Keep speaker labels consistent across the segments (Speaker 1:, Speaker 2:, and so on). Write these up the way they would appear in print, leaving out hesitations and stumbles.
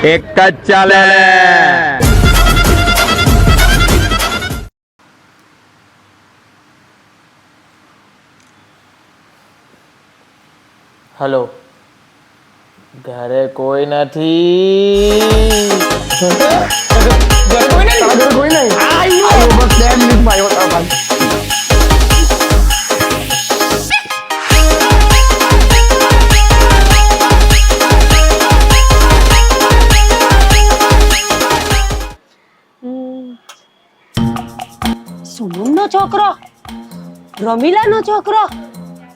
Speaker 1: એક જ ચાલે.
Speaker 2: હલો, ઘરે કોઈ નથી.
Speaker 3: ઘરે કોઈ નહીં. આયો બસ 2 મિનિટમાં આવ્યો તારો ભાઈ.
Speaker 4: સુમનનો છોકરો, રમીલાનો છોકરો,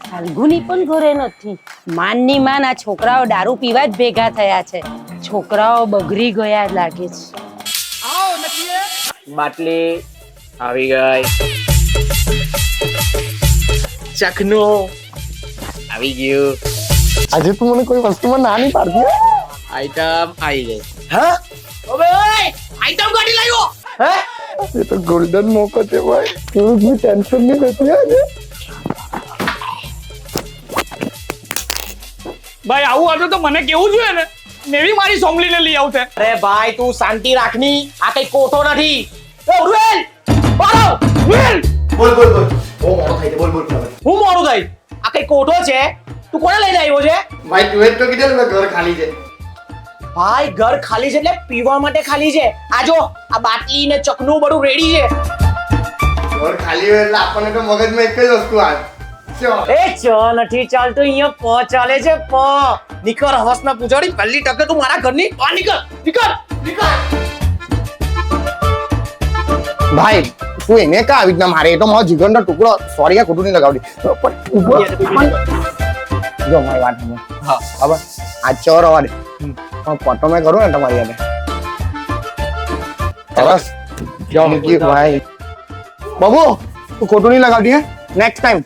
Speaker 4: ફાલ્ગુની પણ ઘરે નથી. માનની માન આ છોકરાઓ દારૂ પીવા જ ભેગા થયા છે. છોકરાઓ બગડી ગયા લાગે છે.
Speaker 2: બાટલી આવી ગઈ, ચખનું આવી ગયું,
Speaker 3: આજે તું મને કોઈ વસ્તુમાં ના નહીં પાડતી હે?
Speaker 2: આઈટમ આવી ગઈ.
Speaker 3: હા
Speaker 2: ઓબે ઓય, આઈટમ કાઢી લાવ્યો. હે
Speaker 3: એ તો ગોલ્ડન મોકો છે ભાઈ. થોડું બી ટેન્શન નહીં લેતી આજે.
Speaker 5: ભાઈ આવું હતું તો મને કેવું જોઈએ ને, મેં મારી સોમલીને લઈ આવતે.
Speaker 2: અરે ભાઈ તું શાંતિ રાખની, આ કઈ કોઠો નથી. એ ઉરુવેલ બારો ઉરુવેલ,
Speaker 3: બોલ બોલ બોલ. બહુ મોડો થઈ ગયો. બોલ બોલ.
Speaker 2: હું મોડું થઈ? આ કઈ કોઠો છે? તું કોને લઈને આવ્યો છે?
Speaker 3: ભાઈ તું જ તો કીધેલું મેં ઘર ખાલી છે.
Speaker 2: ભાઈ ઘર ખાલી છે એટલે પીવા માટે ખાલી છે. આ જો આ બાટલી ને ચકનું બધું રેડી છે.
Speaker 3: ઘર ખાલી હોય એટલે આપણને તો મગજમાં એક જ વસ્તુ આવે.
Speaker 2: એ ચ નથી ચાલતું, અહીંયા પ ચાલે છે. પ નીકળ હવસ ના પૂછાડી, પહેલી ટકે તું મારા ઘરની બહાર નીકળ નીકળ નીકળ.
Speaker 3: ભાઈ તું એને કા આવી રીતના મારે? એ તો મારો જીગરનો ટુકડો. સોરી ખોટું નહીં લગાવતી પણ ઊભો. જો મારી વાત સાંભળ.
Speaker 2: હા
Speaker 3: હવે આ ચોર અવાજ પણ ફોટો મેં કરું ને તમારી યાદ સરસ. ભાઈ બાબુ તું ખોટું નહીં લગાવતી હે? Next time.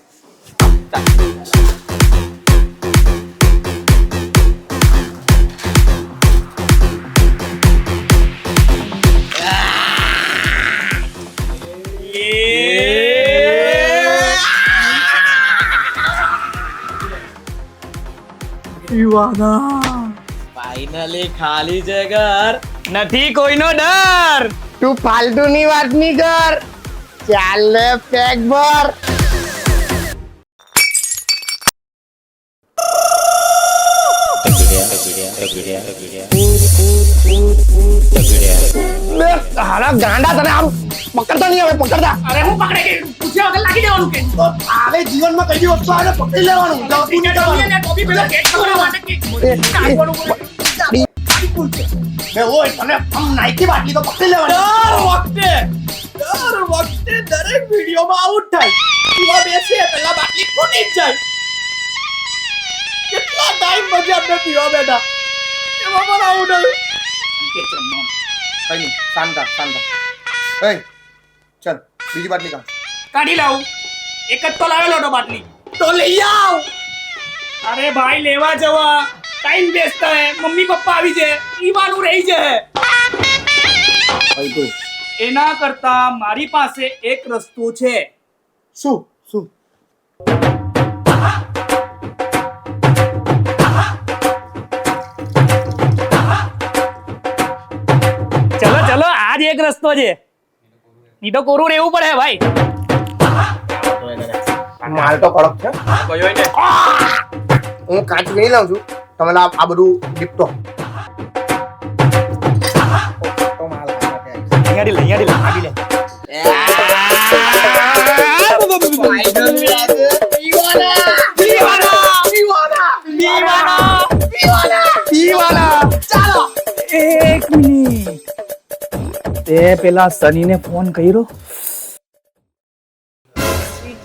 Speaker 2: ફાઇનલી ખાલી છે ઘર.
Speaker 5: નથી કોઈનો ડર.
Speaker 3: તું ફાલતુની વાત નહીં કર. ચાલ પેક ભર. હારા ગાંડા તને આમ પકડતા નહીં હવે પકડતા.
Speaker 5: અરે હું પકડે કે પૂછ્યા વગર લાગી દેવાનું કે
Speaker 3: આવે જીવનમાં કઈ વસ્તુ આવે પકડી લેવાનું.
Speaker 5: ટોપી પેલા કેક કરવા માટે કે નાખવાનું બોલે.
Speaker 3: ઓય તને આમ નાઈકી બાટલી તો પકડી લેવાની.
Speaker 5: દર વખતે દરેક વિડીયોમાં આઉટ થાય. પીવા બેસે પેલા બાટલી ફૂટી જ જાય. કેટલા ટાઈમ પછી આપણે પીવા બેઠા, એમાં પણ આવું થયું.
Speaker 3: કઈ નહીં શાંત શાંત. એ ચાલ બીજી બાટલી કાઢ.
Speaker 5: કાઢી લાવું. એક જ તો લાવેલો હતો બાટલી. તો લઈ આવ. અરે ભાઈ લેવા જવા ટાઈમ વેસ્ટ થાય. મમ્મી પપ્પા આવી જાય, ઈવાનું રહી જાય. એના કરતા મારી પાસે એક રસ્તો છે.
Speaker 3: શું શું?
Speaker 5: ચલો ચલો, આ જ એક રસ્તો છે. નહીં તો કોરું રહેવું પડે ભાઈ.
Speaker 3: માલ તો કડક છે. હું કાચ નહીં લાવું છું. તમે આ બધું ડિપ્ટો.
Speaker 5: અહીંયાથી લે. ચાલો. એક મિનિટ, તે પેલા સનીને ફોન કર્યો?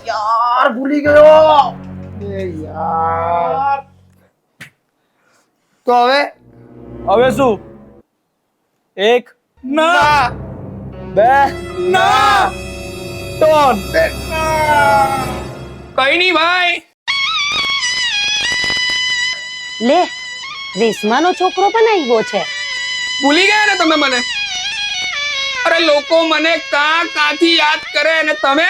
Speaker 3: યાર ભૂલી ગયો. એ યાર તો
Speaker 5: હવે શું? એક ના, બે ના, ત્રણ. કઈ નહીં ભાઈ.
Speaker 4: લે, રેશમાનો છોકરો પણ આવ્યો છે.
Speaker 5: ભૂલી ગયા ને તમે મને? અરે લોકો મને કાથી યાદ કરે અને તમે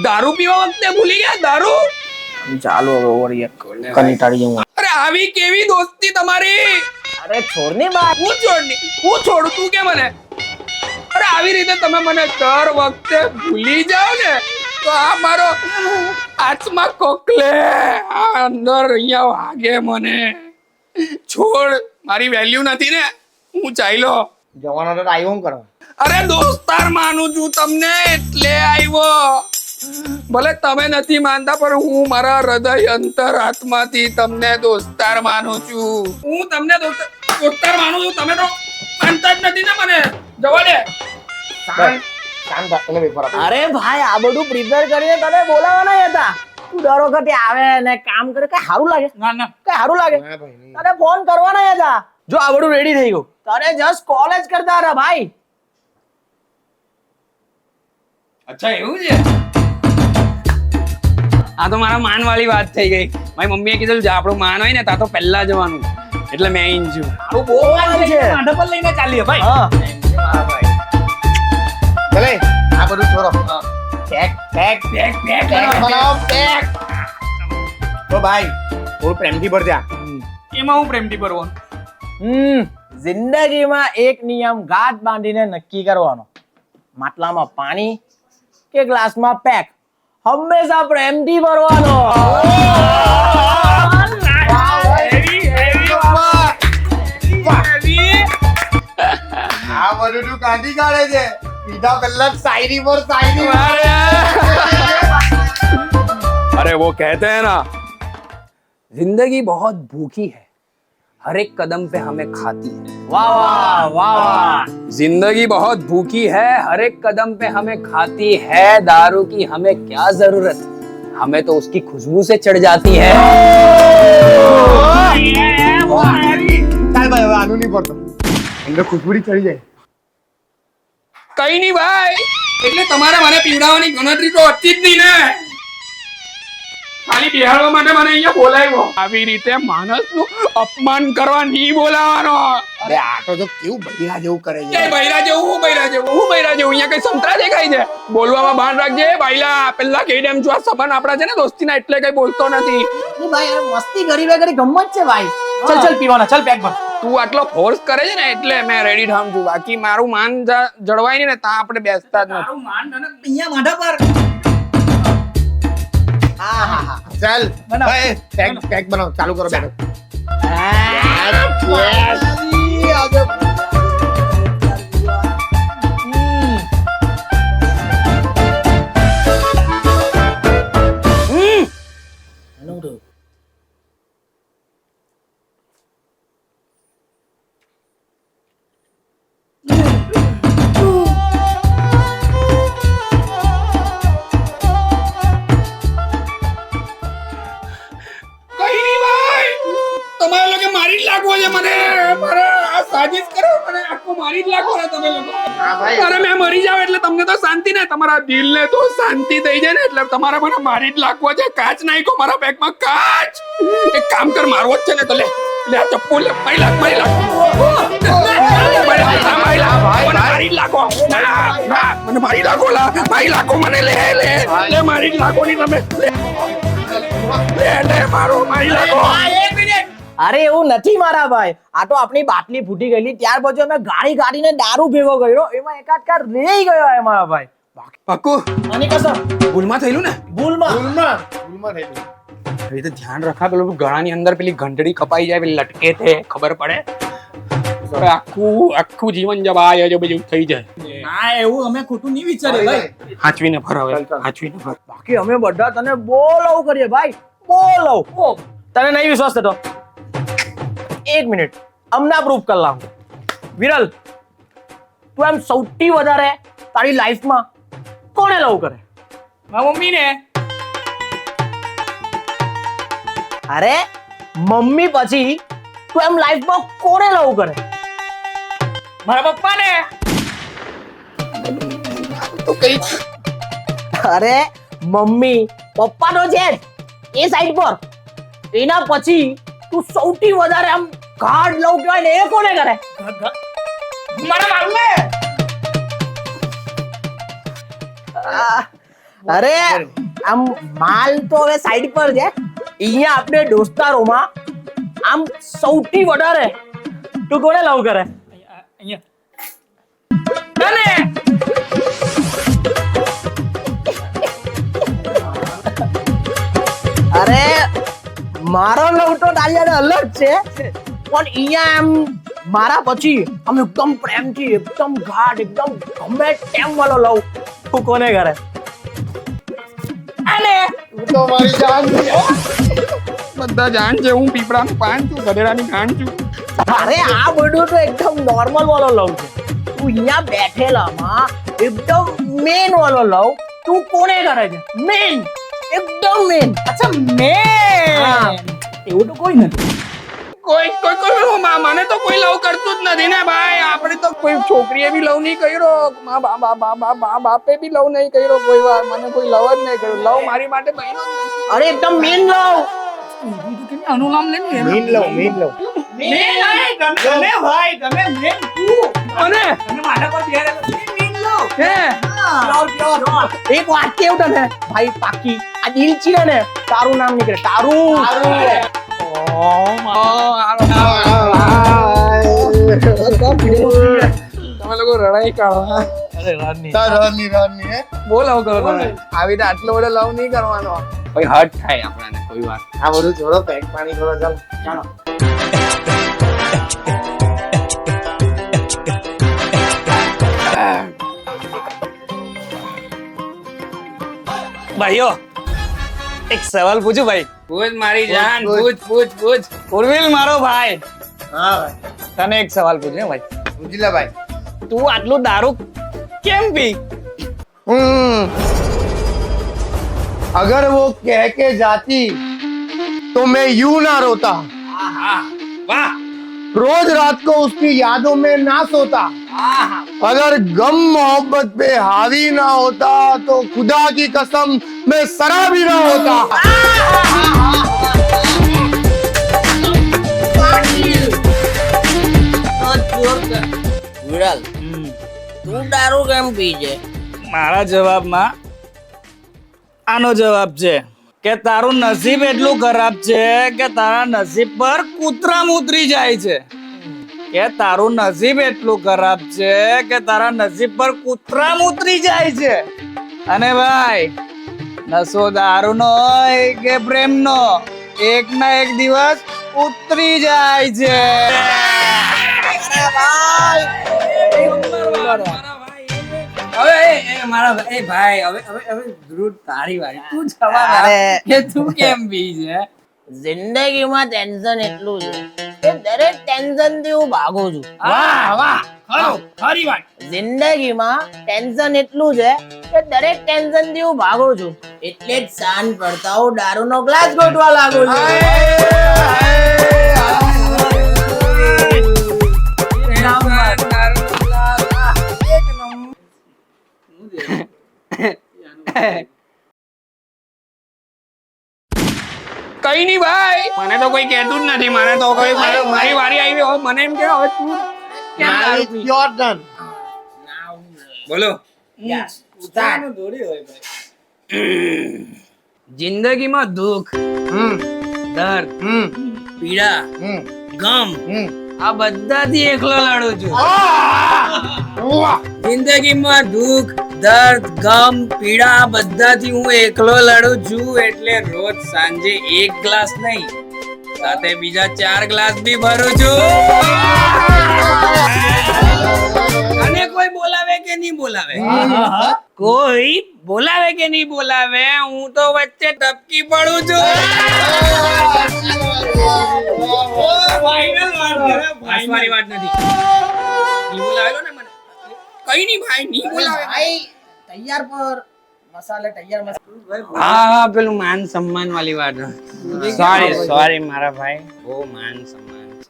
Speaker 5: દારૂ પીવા વખતે ભૂલી ગયા? દારૂ
Speaker 3: ચાલો હવે ઓવર યાર કંટાળી જવું.
Speaker 5: અરે આવી કેવી દોસ્તી તમારી?
Speaker 2: અરે છોડ ની ભાઈ.
Speaker 5: હું છોડું તું કે મને? અરે આવી રીતે તમે મને દર વખતે ભૂલી જાઓ ને તો આ મારો આત્મા કોકલે આ અંદર અહીંયા વાગે મને. છોડ, મારી વેલ્યુ નથી ને, હું ચાલ્યો.
Speaker 3: જવાનો તો આવ્યો હું કરવા?
Speaker 5: અરે દોસ્તાર માનું છું તમને એટલે આવ્યો. ભલે તમે નથી માનતા પણ હું મારા હૃદય અંતર આત્માથી તમને દોસ્તાર માનું છું. હું તમને દોસ્તાર માનું છું. તમે તો માનતા જ નથી ને મને. જવા દે.
Speaker 3: શાંત થાક, તને પેપર આપો.
Speaker 2: અરે ભાઈ આ બધું પ્રિપેર કરીને તને બોલાવવાના હતા. તું દર વખતે આવે ને કામ કરે, કઈ સારું લાગે?
Speaker 5: ના ના
Speaker 2: કઈ સારું લાગે?
Speaker 3: ના ભાઈ, નહીં.
Speaker 2: તને ફોન કરવાના હતા. જો આ બધું રેડી થઈ ગયું, તને જસ્ટ કોલ જ કરતા હતા ભાઈ.
Speaker 5: અચ્છા એવું છે? આ તો મારા માન વાળી વાત થઈ ગઈ. મારી મમ્મીએ કીધું જે આપણું માન હોય ને ત્યાં તો પહેલા જવાનું, એટલે મેં અહીં છું.
Speaker 2: તું બહુ વાત છે.
Speaker 5: માથા પર લઈને ચાલીએ ભાઈ.
Speaker 2: હા.
Speaker 3: ભલે આ બધું છોડો.
Speaker 2: Pack pack
Speaker 5: pack pack
Speaker 3: pack બનાવો, પેક. તો ભાઈ થોડું પ્રેમથી ભરજા.
Speaker 5: એમાં હું પ્રેમથી ભરવાનું?
Speaker 2: જિંદગીમાં એક નિયમ ગાંઠ બાંધીને નક્કી કરવાનો. માટલામાં પાણી કે ગ્લાસમાં પેક હંમેશા પ્રેમથી ભરવાનો.
Speaker 3: આ બધું તું કાઢી કાઢે છે. પીધા પહેલા જ શાયરી પર શાયરી.
Speaker 5: अरे वो कहते हैं ना, जिंदगी बहुत भूखी है, हर एक कदम पे हमें खाती है.
Speaker 2: વાહ વાહ વાહ વાહ.
Speaker 5: जिंदगी बहुत भूखी है, हर एक कदम पे हमें खाती है. दारू की हमें क्या जरूरत, हमें तो उसकी खुशबू से चढ़ जाती है.
Speaker 3: ચાલ ભાઈ હવે આનું નહીં પડતો. અંદર ખુશબુડી ચડી જાય.
Speaker 5: કઈ નહીં ભાઈ, એટલે તમારે મને પીવડાવવાની ગણતરી તો હતી જ નહીં ને. ખાલી બિહારવા માટે મને અહીંયા બોલાવ્યો. આવી રીતે માણસનું અપમાન કરવા નહીં બોલાવાનો.
Speaker 3: અરે આ તો જો કેવું બૈરા જેવું કરે
Speaker 5: એ
Speaker 3: છે.
Speaker 5: બૈરા જેવું, હું બૈરા જેવું, હું બૈરા જેવું. અહીંયા કઈ સંતરા દેખાય છે? બોલવામાં ભાન રાખજે બાઈલા. પેલા કહી દેમ છું, આ સંબંધ આપણા છે ને દોસ્તીના, એટલે કઈ બોલતો નથી.
Speaker 2: ની ભાઈ યાર મસ્તી કરી વેગરી ગમત છે ભાઈ. ચલ ચલ પીવાના, ચલ પેક ભર.
Speaker 5: તું આટલો ફોર્સ કરે છે ને એટલે મેં રેડી થામ છું. બાકી મારું માન જળવાય નહીં ને ત્યાં આપણે બેસતા જ નથી.
Speaker 2: હા હા હા.
Speaker 3: ચાલ ભાઈ પેક પેક બનાવો, ચાલુ કરો બેઠો.
Speaker 5: કઈ નહીં ભાઈ, તમારે લોકો મારી જ લાગવો છે મને. મારે આ સાજિશ કરો, મને આખો મારી જ લાગવો છે તમે લોકો. અરે મેં મરી જાવ એટલે તમને તો શાંતિ ને, તમારા દિલને તો શાંતિ થઈ જાય ને, એટલે તમારે મને મારી જ લાગવો છે. કાચ નાખ્યો મારા બેગમાં, કાચ. એક કામ કર, મારવો જ છે ને તો લે લે આ ચપ્પુ લે. મારી લાગ, મારી લાગ, મારી લાગો. મને મારી લાગો, મારી લાગો, મને લે લે લે, મારી જ લાગો ની તમે. લે લે મારો, મારી લાગો.
Speaker 2: અરે એવું નથી મારા ભાઈ. આ તો આપણી બાટલી ફૂટી ગયેલી, ત્યાર પછી અમે ગાડી કાઢીને દારૂ ભેગો કર્યો, એમાં એકાદ કાર રહી ગયો હે મારા ભાઈ.
Speaker 5: પાકુ
Speaker 2: આની કસમ
Speaker 5: ભૂલમાં થયેલું ને?
Speaker 2: ભૂલમાં.
Speaker 3: ભૂલમાં થઈ ગયું.
Speaker 5: એ તો ધ્યાન રાખા, પેલું ગળાની અંદર પેલી ઘંટડી કપાઈ જાય, પેલી લટકે છે, ખબર પડે? આખું જીવન જવાય છે બધું થઈ જાય.
Speaker 1: ના એવું અમે ખોટું નહીં વિચાર્યું ભાઈ.
Speaker 5: હાચવીને ફર હવે, હાચવીને ફર.
Speaker 2: બાકી અમે બધા તને બહુ લવ કરીએ ભાઈ, બહુ લવ. તને નહીં વિશ્વાસ થતો? એક મિનિટ હમણાં પ્રૂફ કરી લાવું. વિરલ, તું એમ સૌથી વધારે તારી લાઈફમાં કોને લવ કરે?
Speaker 5: મારા મમ્મી ને.
Speaker 2: અરે મમ્મી પછી તું એમ લાઈફમાં કોને લવ કરે?
Speaker 5: મારા પપ્પા ને. તો કઈ
Speaker 2: અરે મમ્મી પપ્પા તો છે જ એ સાઈડ પર, એના પછી તું સૌથી વધારે આમ ગાઢ લવ કહેવાય ને એ કોને કરે?
Speaker 5: મારા મારું
Speaker 2: અરે આમ માલ તો હવે સાઈડ પર છે, અહીંયા આપણે દોસ્તારોમાં આમ સૌથી વધારે તું કોને લવ કરે?
Speaker 1: અહીંયા
Speaker 2: તને અરે મારો લવ તો તારી અલગ છે, પણ અહીંયા એમ મારા પછી આમ એકદમ પ્રેમથી, એકદમ ગાઢ, એકદમ ગમે તેમ વાળો લવ તું કોને કરે?
Speaker 3: તું તો મારી જાન છે.
Speaker 5: બધા જાણ છે હું પીપળાનું પાન છું, ગધેડાની ખાંડ છું.
Speaker 2: અરે આ બધું તો એકદમ નોર્મલ વાળો લવ છે. તું અહીંયા બેઠેલામાં એકદમ મેન વાળો લવ તું કોને કરે છે? મેન, એકદમ મેન.
Speaker 1: અચ્છા મેં એવું તો કોઈ નથી.
Speaker 5: કોઈ મને તો કોઈ લવ કરતું જ નથી ને ભાઈ. આપણે તો કોઈ છોકરીએ બી લવ નહીં કર્યો, બાપે બી લવ નહીં કર્યો કોઈ વાર. મને કોઈ લવ જ નહીં કર્યો. લવ મારી માટે બન્યો જ નથી.
Speaker 2: અરે એકદમ મેન લવ.
Speaker 1: અનુનામ લે ને
Speaker 3: મેન લવ.
Speaker 1: મેં ભાઈ તમે મેં તું
Speaker 5: અને
Speaker 1: તમે મારા પર બેરે મેં લો
Speaker 5: હે
Speaker 2: એક વાત કેવું તને ભાઈ પાકી આ દિલ ચીરે ને તારું નામ નીકળે. તારું
Speaker 5: તમે લોકો રડાઈ કાઢો.
Speaker 3: રાની હે.
Speaker 5: બહુ લવ કરો તમે. આવી રીતે આટલો બધો લવ નહીં કરવાનો. કોઈ હર્ટ થાય આપણને કોઈ વાર.
Speaker 3: આ બધું છોડો, પેક પાણી કરો. ચાલો.
Speaker 1: ભાઈઓ એક સવાલ પૂછું ભાઈ.
Speaker 5: પૂછ મારી જાન,
Speaker 3: પૂછ.
Speaker 5: પૂછ.
Speaker 1: ઉર્વિલ મારો ભાઈ,
Speaker 3: હા ભાઈ.
Speaker 1: તને એક સવાલ પૂછે ભાઈ.
Speaker 3: પૂછી લે ભાઈ.
Speaker 1: તું આટલું દારૂ કેમ પી?
Speaker 3: अगर वो कह के जाती तो मैं यूं ना रोता.
Speaker 5: વાહ.
Speaker 3: रोज रात को उसकी यादों में ना सोता. अगर गम मोहब्बत पे हावी ना होता तो खुदा की कसम मैं शराबी ना होता.
Speaker 2: વિરલ તું દારૂ કેમ પી છે?
Speaker 1: મારા જવાબમાં આનો જવાબ છે કે તારું નસીબ એટલું ખરાબ છે કે તારા નસીબ પર કૂતરા ઉતરી જાય છે. કે તારું નસીબ એટલું ખરાબ છે કે તારા નસીબ પર કૂતરા ઉતરી જાય છે. અને ભાઈ નશો દારૂનો હોય કે પ્રેમનો, એક ના એક દિવસ ઉતરી જાય છે.
Speaker 5: હવે મારા એ ભાઈ હવે ધ્રુવ તારી વારી. તું જવાબ આપ કે તું કેમ પી છે?
Speaker 2: જિંદગીમાં ટેન્શન એટલું છે કે દરેક ટેન્શન થી હું ભાગું છું.
Speaker 5: વાહ ખરી વાત.
Speaker 2: જિંદગીમાં ટેન્શન એટલું છે કે દરેક ટેન્શન થી હું ભાગું છું. એટલે જ સાંજ પડતા હું દારૂનો ગ્લાસ ગોઠવા લાગુ છું.
Speaker 5: કઈ નહીં ભાઈ, મને તો કોઈ કહેતું જ નથી. મને તો કોઈ મારી વારી આવી હોય મને એમ કે હવે તું કેમ દારૂ પી?
Speaker 3: Your turn.
Speaker 5: બોલો. જિંદગીમાં દુઃખ, દર્દ, પીડા, ગમ આ બધાથી એકલો લડું છું. જિંદગીમાં દુઃખ, દર્દ, ગમ, પીડા બધાથી હું એકલો લડું છું. એટલે રોજ સાંજે એક ગ્લાસ નહીં, સાથે બીજા 4 ગ્લાસ બી ભરું છું. અને કોઈ બોલાવે કે નહીં બોલાવે, કોઈ બોલાવે કે નહીં બોલાવે, હું તો વચ્ચે ટપકી પડું છું. હસવાની વાત નથી. નહીં બોલાવેલો ને મને. કઈ નહીં ભાઈ, નહીં બોલાવે.
Speaker 2: તૈયાર પર મસાલે તૈયાર મસાલે.
Speaker 5: હા પેલું માન સન્માન વાળી વાત. સોરી મારા ભાઈ, બહુ માન સન્માન છે.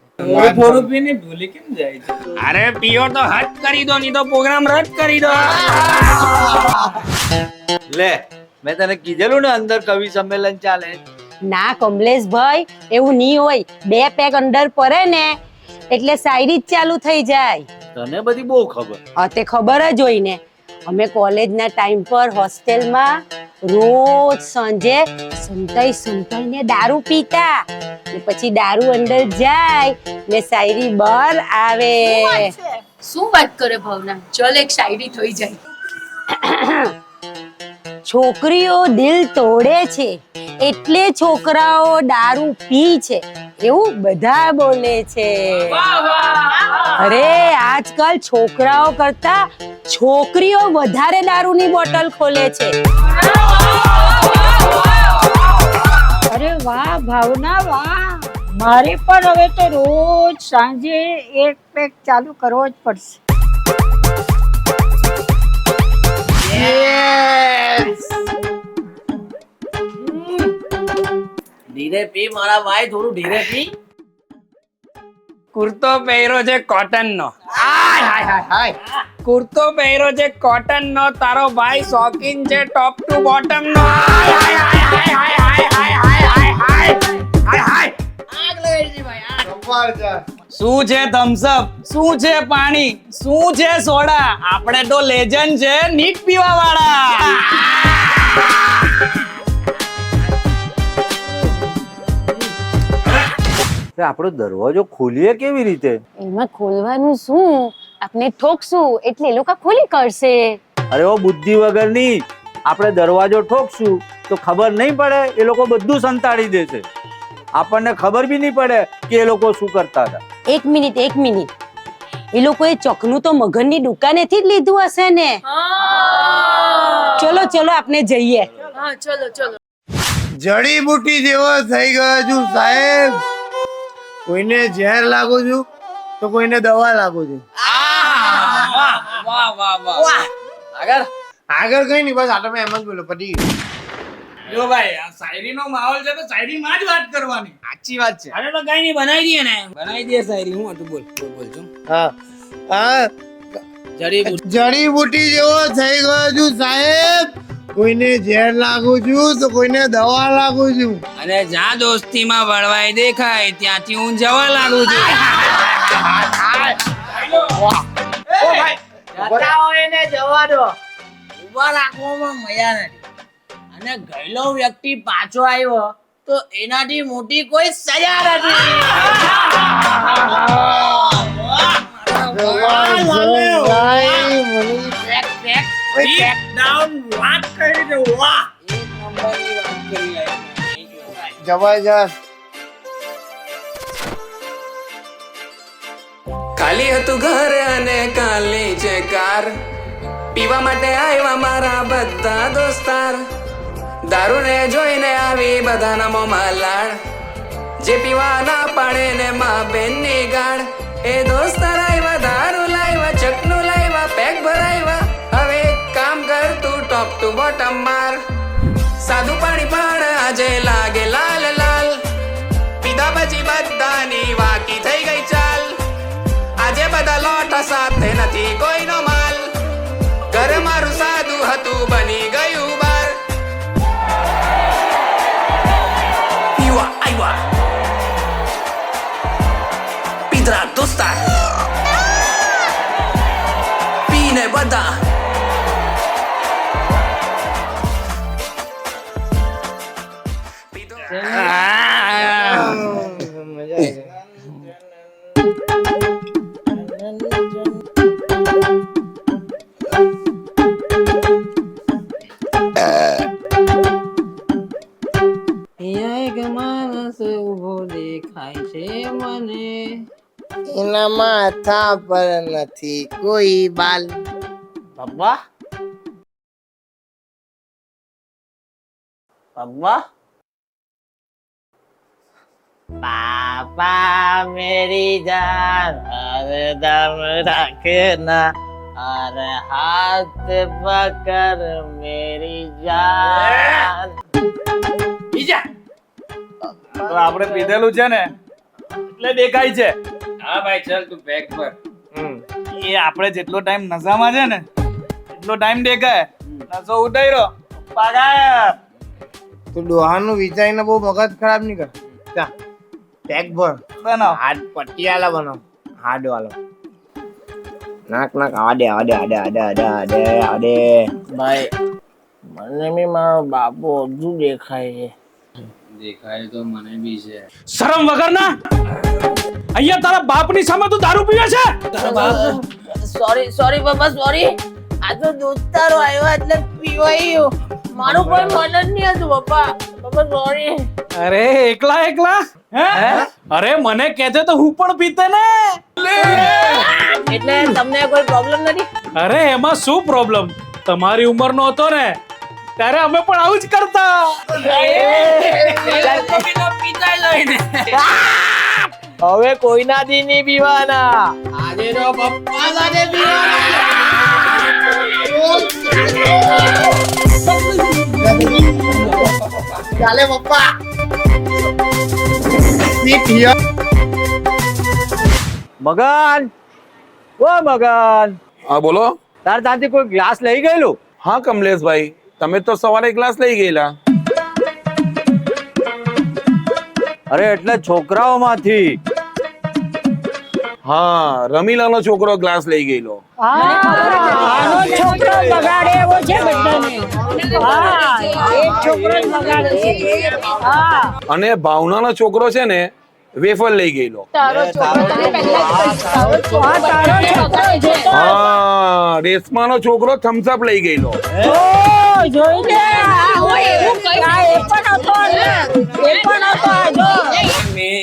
Speaker 1: થોડું પીને ભૂલી કેમ જાય છે?
Speaker 5: અરે પીઓ તો હદ કરી દો, નહીં તો પ્રોગ્રામ રદ કરી દો.
Speaker 6: લે મેં તને કીધેલું ને અંદર કવિ સંમેલન ચાલે.
Speaker 4: ના કમલેશભાઈ એવું નહીં હોય. 2 પેક અંદર પડે ને એટલે શાયરી જ ચાલુ થઈ જાય.
Speaker 6: તને બધી બહુ ખબર.
Speaker 4: તે ખબર જ હોય ને. અમે કોલેજના ટાઈમ પર હોસ્ટેલમાં રોજ સાંજે સંતાઈને દારૂ પીતા ને પછી દારૂ અંદર જાય ને શાયરી બહાર આવે.
Speaker 7: શું વાત કરે ભાવના, ચલ એક શાયરી થઈ જાય.
Speaker 4: છોકરીઓ દિલ તોડે છે એટલે છોકરાઓ દારૂ પી છે એવું બધા બોલે છે. અરે આજકાલ છોકરાઓ કરતા છોકરીઓ વધારે દારૂની બોટલ ખોલે છે.
Speaker 8: અરે વાહ ભાવના વાહ, મારે પણ હવે તો રોજ સાંજે એક પેક ચાલુ કરવો જ પડશે.
Speaker 2: ધીરે પી મારા ભાઈ, થોડું ધીરે પી.
Speaker 5: કુર્તો પહેર્યો છે કોટન નો.
Speaker 2: હાય હાય હાય હાય.
Speaker 5: કુર્તો પહેર્યો છે કોટન નો, તારો ભાઈ શોખીન છે ટોપ ટુ બોટમ નો. હાય હાય હાય હાય હાય હાય હાય હાય હાય હાય હાય.
Speaker 2: આગ લગાડી દી ભાઈ, આગ.
Speaker 1: શું છે થમ્સઅપ, શું છે પાણી, શું છે સોડા, આપણે તો લેજન્ડ છે નીટ પીવા વાળા.
Speaker 6: આપણો દરવાજો ખોલીએ કેવી રીતે?
Speaker 4: એમાં ખોલવાનું શું, આપણે ઠોકશું એટલે એ લોકો ખોલી કરશે.
Speaker 6: અરે ઓ બુદ્ધિ વગરની, આપણે દરવાજો ઠોકશું તો ખબર નહીં પડે, એ લોકો બધું સંતાડી દેશે. આપણને ખબર બી નહીં પડે કે એ લોકો શું કરતા હતા.
Speaker 4: એક મિનિટ એ લોકોએ ચોકનું તો મગનની દુકાનેથી જ લીધું હશે ને. ચલો આપણે જઈએ.
Speaker 7: હા ચલો ચલો.
Speaker 3: જડીબુટી જેવો થઈ ગયો છું સાહેબ. કોઈને ઝેર લાગુ છું તો કોઈને દવા લાગુ છું.
Speaker 1: વાહ વાહ વાહ.
Speaker 3: આગળ કઈ નહીં, બસ આટલો એમ જ બોલો પતી ગયું.
Speaker 1: જો ભાઈ આ શાયરીનો માહોલ છે તો શાયરીમાં જ વાત કરવાની.
Speaker 2: સાચી વાત છે.
Speaker 5: અરે તો કઈ નહીં, બનાવી દઈએ ને.
Speaker 1: બનાવી દે શાયરી. હું હતું બોલ છું.
Speaker 3: હા હા, જડીબુટી જેવો થઈ ગયો છું સાહેબ. કોઈને ઝેર લાગુ છું તો કોઈને દવા લાગુ છું.
Speaker 5: અને જ્યાં દોસ્તીમાં વળવાય દેખાય ત્યાંથી હું જવા લાગુ છું.
Speaker 2: જતા હોય ને જવા દો, ઉભા રાખવામાં મજા નથી. અને ગયેલો વ્યક્તિ પાછો આવ્યો તો એનાથી મોટી કોઈ સજા નથી.
Speaker 5: Deep down વાત કરી દે. વાહ,
Speaker 3: જબરજસ્ત.
Speaker 5: ખાલી હતું ઘર અને કાલી છે કાર, પીવા માટે આવ્યા મારા બધા દોસ્તાર. દારૂ ને જોઈને આવી બધાના મોંમાં લાડ, જે પીવા ના પાડે ને માં બેન ની ગાડ. એ દોસ્તાર આવ્યા, દારૂ લાવ્યા, ચકનું લાવ્યા, પેક ભરાવ્યા. હવે એક કામ કર તું ટોપ ટુ બોટમ માર. સાદું પાણી પણ આજે લાગે લાલ લાલ, પીધા પછી બધાની વાકી થઈ ગઈ ચાલ. આજે બધા લોટા સાથે નથી કોઈનો માલ, ઘર મારું સાદું હતું બની ગયું બાર. પીવા આવ્યા પીધરા દોસ્તાર, પીને બધા
Speaker 3: એના માથા પર નથી કોઈ બાલ.
Speaker 2: પપ્પા પપ્પા પાપા મેરી જાન હરદમ રાખના, અરે હાથ પકડ મેરી જાન.
Speaker 1: તો આપણે પીધેલું છે ને એટલે દેખાય છે.
Speaker 5: હા ભાઈ ચાલ તું પેક કર.
Speaker 1: એ આપણે જેટલો ટાઈમ નશામાં છે ને એટલો ટાઈમ દેખાય. નશો ઉતાર્યો પાગાય.
Speaker 3: તો ડોહાનું વિચારીને બહુ મગજ ખરાબ નહીં કર. જા પેક ભર.
Speaker 1: બનાવ.
Speaker 3: હાથ પટ્ટી વાળા બનાવ, હાડ વાળો.
Speaker 2: નાક આડે ભાઈ મને બી મારો બાપુ હજુ દેખાય છે.
Speaker 5: શરમ વગર ના અહીંયા તારા બાપની સામે તું દારૂ પીવે છે.
Speaker 2: સોરી બાબા સોરી. આ તો દોસ્તારો આવ્યો એટલે પીવાયું. મારું કોઈ મન જ નહીં હતું બાપા. બાબા સોરી.
Speaker 5: અરે એકલા હે અરે મને કહેતે તો હું પણ પીતે ને.
Speaker 2: એટલે તમને કોઈ પ્રોબ્લેમ નથી?
Speaker 5: અરે એમાં શું પ્રોબ્લેમ, તમારી ઉંમરનો હતો ને ત્યારે અમે પણ આવું જ કરતા.
Speaker 2: હવે કોઈનાથી નહીં પીવાના. આજે તો પપ્પા સાથે
Speaker 3: ચાલે પપ્પા Sit here.
Speaker 6: મગન, ઓ મગન,
Speaker 9: હા બોલો.
Speaker 6: તાર ત્યાંથી કોઈ ગ્લાસ લઈ ગયેલું?
Speaker 9: હા કમલેશભાઈ, તમે તો સવારે ગ્લાસ લઈ ગયેલા.
Speaker 6: અરે એટલે છોકરાઓમાંથી.
Speaker 9: હા, રમીલાનો છોકરો ગ્લાસ લઈ ગયેલો.
Speaker 8: આનો છોકરો બગાડે એવો છે બધાને. હા, એ છોકરો જ બગાડે છે. હા,
Speaker 9: અને ભાવનાનો છોકરો છે ને વેફર લઈ ગયેલો.
Speaker 8: તારો છોકરો છે.
Speaker 9: હા, રેશમાનો છોકરો થમ્સ અપ લઈ ગયેલો.
Speaker 8: ઓ, જોઈ લે. આ એ પણ હતો ને. એ પણ હતો આ જો.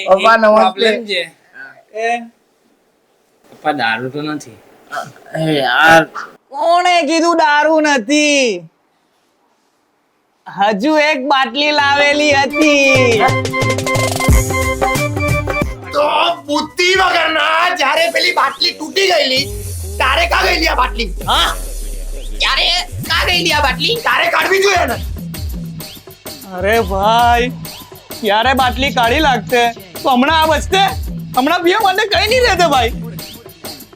Speaker 3: પપ્પા નમસ્તે.
Speaker 1: કોણે કીધું દારૂ નથી? હજુ એક બાટલી લાવેલી હતી.
Speaker 3: તો બુદ્ધિ વગરના જ્યારે પેલી બાટલી તૂટી ગયેલી તારે કા ગયેલી આ બાટલી? હા, ત્યારે કા ગયેલી આ બાટલી? તારે કાઢવી જોઈએ ને.
Speaker 1: અરે ભાઈ, ક્યારે બાટલી કાઢી લાગતે તો હમણાં આ બચતે. હમણાં બે મને કઈ નહીં રહેતે ભાઈ.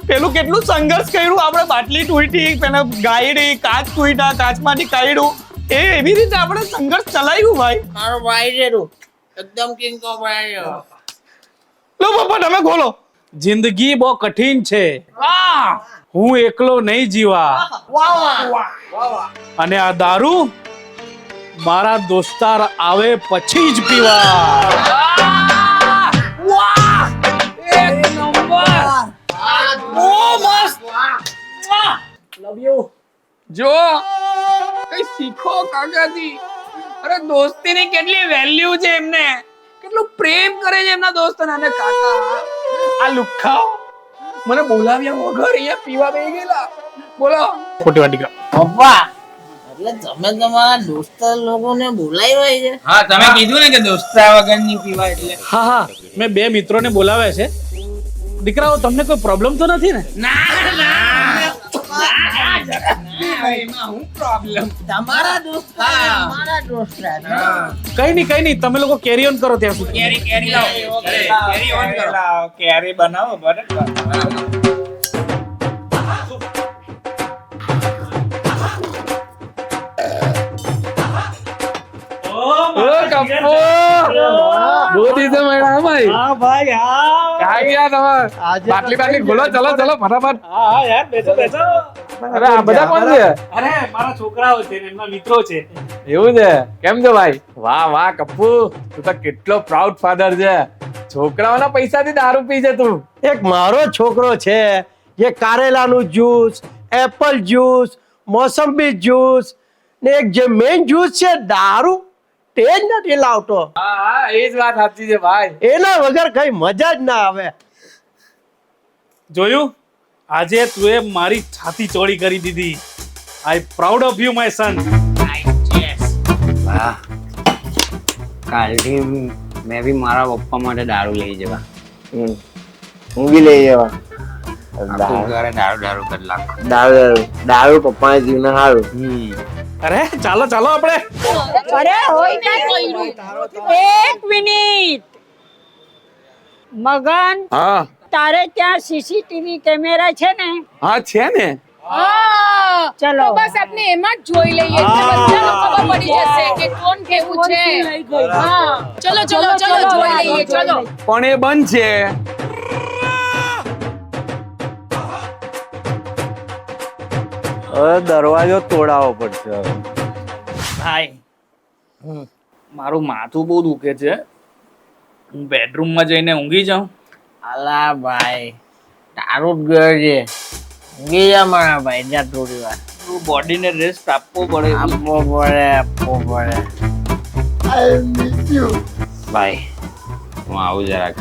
Speaker 1: પેલું કેટલું સંઘર્ષ કર્યું આપણે. બાટલી તૂટી, પેલા ગાયડી, કાચ તૂટ્યા, કાચમાંથી કાઢ્યું. એવી રીતે આપણે સંઘર્ષ ચલાવ્યું ભાઈ.
Speaker 2: મારો ભાઈ છે તું. એકદમ કિંગ કો ભાઈ છે.
Speaker 5: લો પપ્પા તમે બોલો. જિંદગી બહુ કઠિન છે, હું એકલો નહીં જીવા. અને આ દારૂ મારા દોસ્તાર આવે પછી જ પીવા. જો કઈ શીખો કાકાથી. અરે દોસ્તીની કેટલી વેલ્યુ છે એમને, કેટલું પ્રેમ કરે છે એમના દોસ્તને. અને કાકા આ લુખ્ખાઓ મને બોલાવ્યા વગર અહીંયા પીવા બેસી ગયેલા. બોલો ખોટી વાત નીકળા.
Speaker 2: પપ્પા એટલે તમે તમારા દોસ્તર લોકોને બોલાવ્યા છે?
Speaker 1: હા, તમે કીધું ને કે દોસ્તા વગર નહીં પીવા એટલે.
Speaker 5: હા, મેં બે મિત્રોને બોલાવ્યા છે. દીકરાઓ તમને કોઈ પ્રોબ્લેમ તો નથી ને?
Speaker 2: તમારા દોસ્તર અમારા દોસ્તર.
Speaker 5: કઈ નહીં તમે લોકો કેરી ઓન કરો ત્યાં સુધી.
Speaker 1: કેરી બનાવો બરાબર.
Speaker 9: બાટલી ખોલો, ચલો ફટાફટ.
Speaker 5: અરે આ બધા કોણ છે? અરે મારા છોકરાઓ છે ને એમના મિત્રો છે.
Speaker 10: એવું છે? કેમ છો ભાઈ? વાહ કપ્પુ, તું તો કેટલો પ્રાઉડ ફાધર છે. છોકરાઓના પૈસાથી દારૂ પી છે તું.
Speaker 11: એક મારો છોકરો છે જે કારેલાનું જ્યુસ, એપલ જ્યુસ, મોસંબી જ્યુસ ને એક જે મેઇન જ્યુસ છે દારૂ, તે જ નથી લાવતો.
Speaker 10: હા, એ જ વાત સાચી છે ભાઈ.
Speaker 11: એના વગર કઈ મજા જ ના આવે.
Speaker 5: જોયું, આજે તુએ મારી છાતી ચોળી કરી દીધી. I proud of you my son.
Speaker 2: કાલથી મેં બી મારા પપ્પા માટે દારૂ લઈ જવા.
Speaker 3: હું બી લઈ જવા.
Speaker 2: દારૂ પપ્પાના જીવને સારું.
Speaker 5: અરે ચાલો આપણે.
Speaker 8: અરે હોય કાંઈ. એક મિનિટ. મગન,
Speaker 9: હા
Speaker 8: તારે ત્યાં સીસીટીવી કેમેરા છે ને?
Speaker 9: હા છે ને.
Speaker 8: ચલો
Speaker 7: બસ આપણે એમાં જ જોઈ લઈએ એટલે બધાને ખબર પડી જશે કે કોણ કેવું છે. હા, ચલો જોઈ લઈએ. ચલો.
Speaker 9: પણ એ બંધ છે.
Speaker 6: હવે દરવાજો તોડાવવો પડશે હવે.
Speaker 1: ભાઈ મારું માથું બહુ દુખે છે, હું બેડરૂમમાં જઈને ઊંઘી જાઉં.
Speaker 2: અલા ભાઈ તારું જ ઘર છે, ઊંઘી જા મારા ભાઈ, જા થોડી વાર.
Speaker 1: બોડીને રેસ્ટ આપવો પડે.
Speaker 2: આપવો પડે.
Speaker 3: I miss you.
Speaker 10: ભાઈ હું આવું જરાક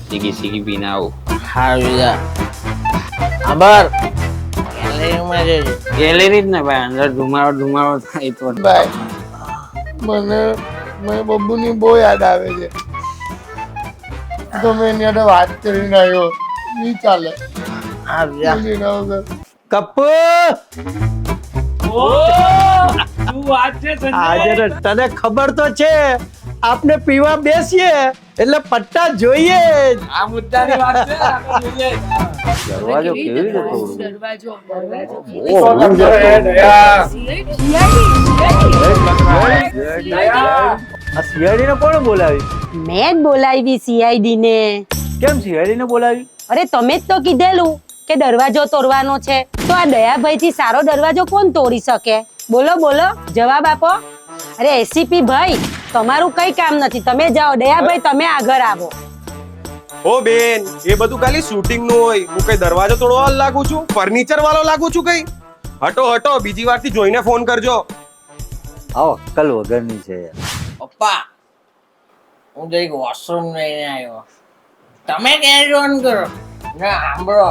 Speaker 10: સીગી પીને આવું.
Speaker 2: હારું જા. આભાર. ગેલેરીમાં જજે.
Speaker 10: ગેલેરી જ ને ભાઈ, અંદર ધુમાડો થાય તો.
Speaker 3: ભાઈ મને બબ્બુની બહુ યાદ આવે છે, તો મેં એની સાથે વાત કરીને આવ્યો. નહીં ચાલે.
Speaker 2: હારું જા.
Speaker 3: એના વગર.
Speaker 11: કપ્પુ
Speaker 1: શું વાત છે
Speaker 11: આજે તને ખબર તો છે આપને પીવા બેસીએ એટલે પટ્ટા જોઈએ જ.
Speaker 10: આ મુદ્દાની વાત છે.
Speaker 6: દરવાજો કેવી રીતે તોડવું?
Speaker 7: દરવાજો
Speaker 6: આ સીઆઈડી ને કોણે બોલાવી?
Speaker 4: મેં જ બોલાવી CID ને.
Speaker 6: કેમ સીઆઈડી ને બોલાવી?
Speaker 4: અરે તમે જ તો કીધેલું કે દરવાજો તોડવાનો છે, તો આ દયાભાઈ થી સારો દરવાજો કોણ તોડી શકે? બોલો બોલો, જવાબ આપો. અરે ACP ભાઈ, તમારું કઈ કામ નથી, તમે જાઓ. દયાભાઈ તમે આગળ આવો.
Speaker 12: ઓ બેન, એ બધું ખાલી શૂટિંગ નું હોય. હું કઈ દરવાજો તોડવા લાગુ છું? ફર્નિચર વાળો લાગુ છું કઈ? હટો બીજી વાર થી જોઈને ફોન કરજો.
Speaker 6: આવો અક્કલ વગરની છે યાર.
Speaker 2: પપ્પા હું જઈક વોશરૂમ લઈને આવ્યો, તમે ક્યાં જોન કરો ના સાંભળો.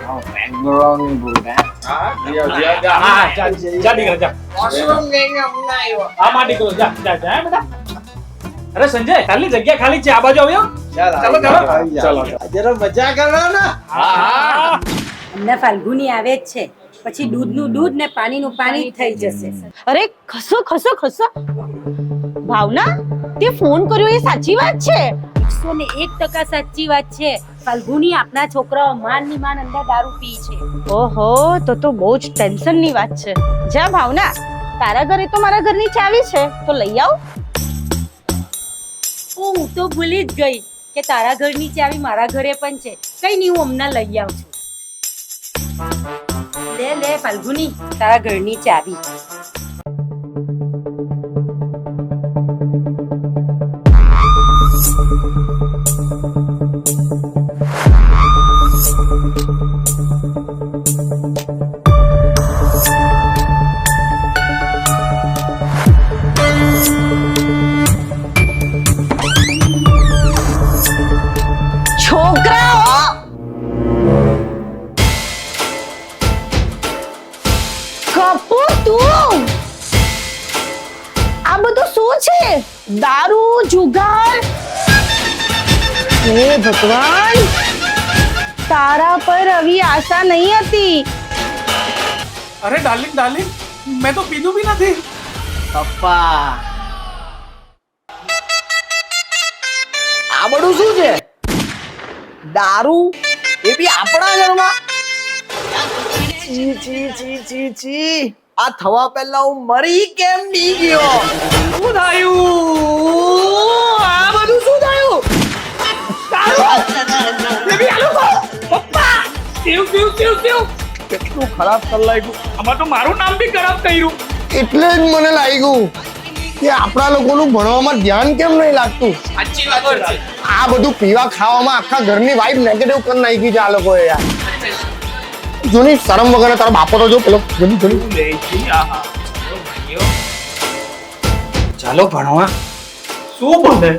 Speaker 2: બેકગ્રાઉન્ડ ની ભૂલ હે. વોશરૂમ જઈને હમણાં આવ્યો.
Speaker 1: અરે સંજય, ખાલી જગ્યા ખાલી છે, આ બાજુ આવ્યો. ચાલો.
Speaker 11: જરા મજા કરો ને.
Speaker 4: હમણાં ફાલ્ગુની આવે જ છે, પછી દૂધનું દૂધ ને પાણીનું પાણી થઈ જશે. અરે ખસો ભાવના, તે ફોન કર્યો એ સાચી વાત છે? 101% સાચી વાત છે. ફાલ્ગુની આપના છોકરાઓ માનની માન અંદર દારૂ પી છે. ઓહો, તો બહુ જ ટેન્શન ની વાત છે. જા ભાવના, તારા ઘરે તો મારા ઘરની ચાવી છે, તો લઈ આવ. હું તો ભૂલી જ ગઈ કે તારા ઘરની ચાવી મારા ઘરે પણ છે. કઈ નહીં, હું હમણાં લઈ આવું છું. લે ફાલ્ગુની, તારા ઘરની ચાવી. છોકરાઓ, કપુ તું આ બધું શું છે? દારૂ, જુગાર? હે ભગવાન, તારા પર આવી આશા નહીં હતી.
Speaker 5: અરે ડાર્લિંગ મેં તો પીધું બી નથી.
Speaker 2: પપ્પા આ બધું શું છે? દારૂ, એ બી આપણા ઘરમાં? છી. આ થવા પહેલા હું મરી કેમ નહીં ગયો?
Speaker 1: શું થયું? આ બધું શું થયું? પપ્પા, કેવું
Speaker 2: કેટલું ખરાબ કરી નાખ્યું.
Speaker 1: આમાં તો મારું નામ બી ખરાબ કર્યું.
Speaker 3: એટલે જ મને લાગ્યું કે આપણા લોકોનું ભણવામાં ધ્યાન કેમ નહીં લાગતું.
Speaker 5: સાચી વાત છે.
Speaker 3: આ બધું પીવા ખાવામાં આખા ઘરની વાઇફ નેગેટિવ કરી નાખી છે આ લોકોએ યાર. જોની શરમ વગર તારો બાપો તો જો પેલો જોની.
Speaker 5: ચાલો ભણવા. શું ભણે?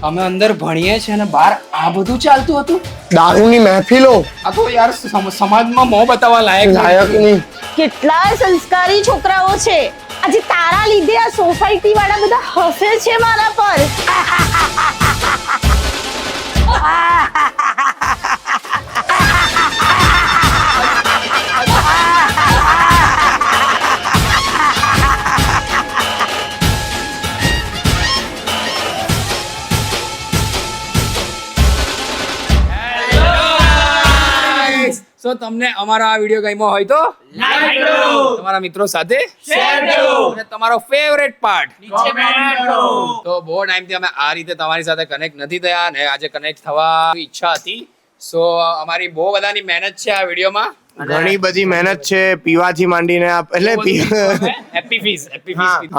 Speaker 5: અમે અંદર ભણીએ છીએ અને બહાર આ બધું ચાલતું હતું.
Speaker 3: દારૂની મહેફિલો
Speaker 5: આ તો યાર સમાજમાં મોં બતાવવા લાયક
Speaker 3: લાયક નહીં.
Speaker 4: કેટલા સંસ્કારી છોકરાઓ છે. આજે તારા લીધે આ સોસાયટી વાળા બધા હસે છે મારા પર.
Speaker 5: તો તમને અમારો આ વિડિયો ગમ્યો હોય તો લાઈક કરો, તમારા મિત્રો સાથે શેર કરો અને તમારો ફેવરેટ પાર્ટ નીચે કમેન્ટ કરો. તો બહુ ટાઈમથી અમે આ રીતે તમારી સાથે કનેક્ટ નથી થયા અને આજે કનેક્ટ થવા ઈચ્છા હતી સો અમારી બહુ બધાની મહેનત છે આ વિડીયોમાં.
Speaker 3: ઘણી બધી મહેનત છે પીવાથી માંડીને એટલે
Speaker 5: હેપી ફીસ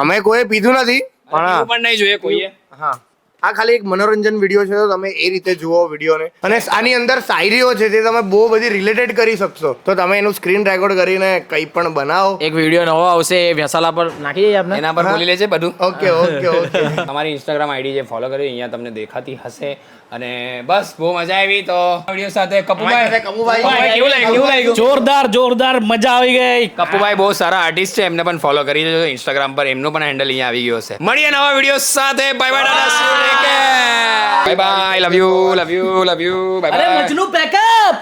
Speaker 3: અમે કોઈ પીધું નથી પણ
Speaker 5: પણ નહીં જોઈએ કોઈએ.
Speaker 3: હા આ ખાલી એક મનોરંજન વિડીયો છે તો તમે એ રીતે જુઓ વિડીયોને અને આની અંદર શાયરીઓ છે તે તમે બહુ બધી રિલેટેડ કરી શકશો તો તમે એનું સ્ક્રીન રેકોર્ડ કરીને કંઈ પણ બનાવો.
Speaker 2: એક વિડીયો નવો આવશે એ વેસાલા પર નાખી દઈએ આપણે.
Speaker 5: એના પર બોલી લેજે બધું.
Speaker 3: ઓકે ઓકે ઓકે
Speaker 5: તમારી ઇન્સ્ટાગ્રામ આઈડી જે ફોલો કરી અહીંયા તમને દેખાતી હશે અને બસ બહુ મજા આવી તો વિડીયો સાથે કપૂભાઈ કેવું લાગ્યું?
Speaker 1: જોરદાર મજા આવી ગઈ.
Speaker 5: કપૂભાઈ બહુ સારા આર્ટિસ્ટ છે, એમને પણ ફોલો કરી દેજો ઇન્સ્ટાગ્રામ પર. એમનો પણ હેન્ડલ અહીંયા આવી ગયો છે. મળીએ નવા વિડીયો સાથે. Bye bye. Love you. Bye bye.
Speaker 1: Majnu pack up.